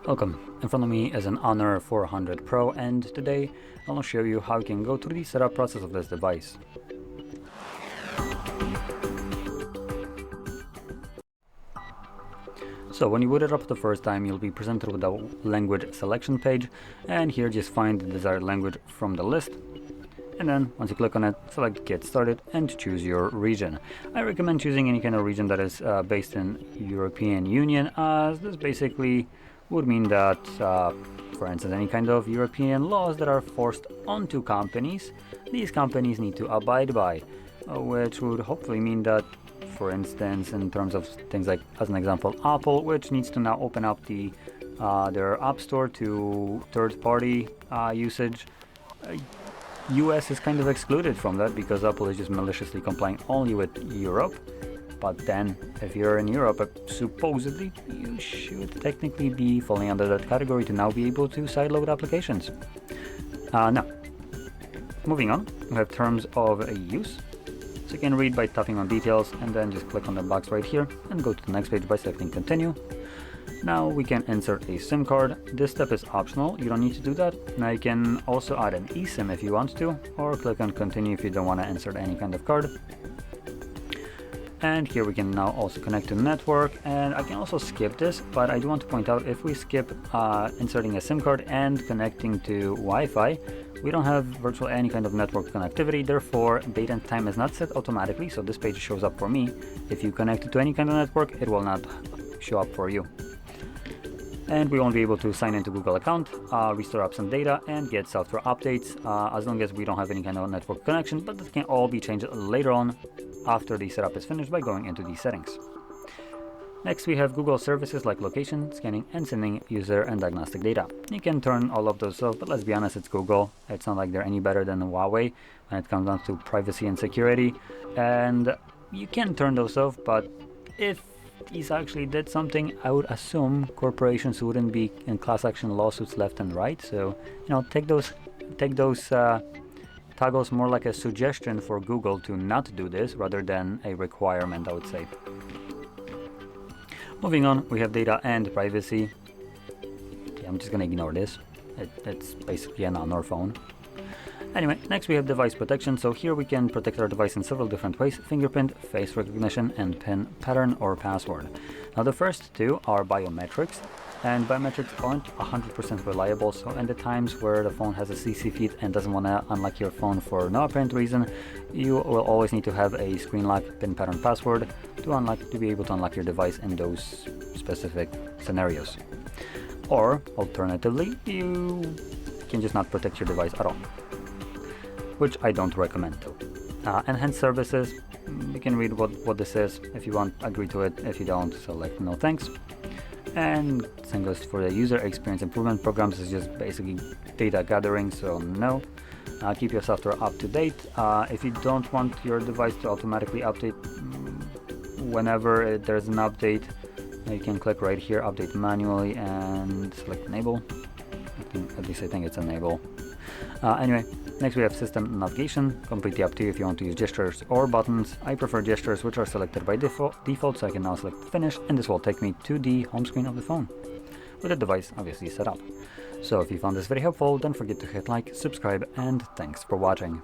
Welcome. In front of me is an Honor 400 Pro, and today I will show you how you can go through the setup process of this device. So when you boot it up the first time, you'll be presented with a language selection page, and here just find the desired language from the list. And then once you click on it, select Get Started and choose your region. I recommend choosing any kind of region that is based in European Union, as this basically would mean that, for instance, any kind of European laws that are forced onto companies, these companies need to abide by, which would hopefully mean that, for instance, in terms of things like, as an example, Apple, which needs to now open up their App Store to third-party usage. US is kind of excluded from that because Apple is just maliciously complying only with Europe. But then, if you're in Europe, supposedly you should technically be falling under that category to now be able to sideload applications. Now, moving on, we have terms of use. So you can read by tapping on details and then just click on the box right here and go to the next page by selecting continue. Now we can insert a SIM card. This step is optional, you don't need to do that. Now you can also add an eSIM if you want to, or click on continue if you don't want to insert any kind of card. And here we can now also connect to the network, and I can also skip this, but I do want to point out if we skip inserting a SIM card and connecting to Wi-Fi, we don't have virtually any kind of network connectivity, therefore date and time is not set automatically, so this page shows up for me. If you connect it to any kind of network, it will not show up for you. And we won't be able to sign into Google account, restore apps and data, and get software updates as long as we don't have any kind of network connection, but this can all be changed later on after the setup is finished by going into the settings. Next we have Google services like location, scanning, and sending user and diagnostic data. You can turn all of those off, but let's be honest, it's Google. It's not like they're any better than Huawei when it comes down to privacy and security. And you can turn those off, but if these actually did something, I would assume corporations wouldn't be in class action lawsuits left and right. So, take those toggles more like a suggestion for Google to not do this rather than a requirement, I would say. Moving on, we have data and privacy. Okay, I'm just gonna ignore this. It's basically an Honor phone. Anyway, next we have device protection. So here we can protect our device in several different ways: fingerprint, face recognition, and PIN pattern or password. Now the first two are biometrics, and biometrics aren't 100% reliable, so in the times where the phone has a CC feed and doesn't want to unlock your phone for no apparent reason, you will always need to have a screen lock, PIN pattern, password to be able to unlock your device in those specific scenarios. Or alternatively, you can just not protect your device at all, which I don't recommend though. Enhanced services, you can read what this is. If you want, agree to it. If you don't, select no thanks. And same goes for the user experience improvement programs. Is just basically data gathering, so no. Keep your software up to date. If you don't want your device to automatically update whenever there's an update, you can click right here, update manually, and select enable. At least I think it's enable. Anyway, next we have system navigation. Completely up to you if you want to use gestures or buttons. I prefer gestures, which are selected by default, so I can now select finish, and this will take me to the home screen of the phone with the device obviously set up. So if you found this very helpful, don't forget to hit like, subscribe, and thanks for watching.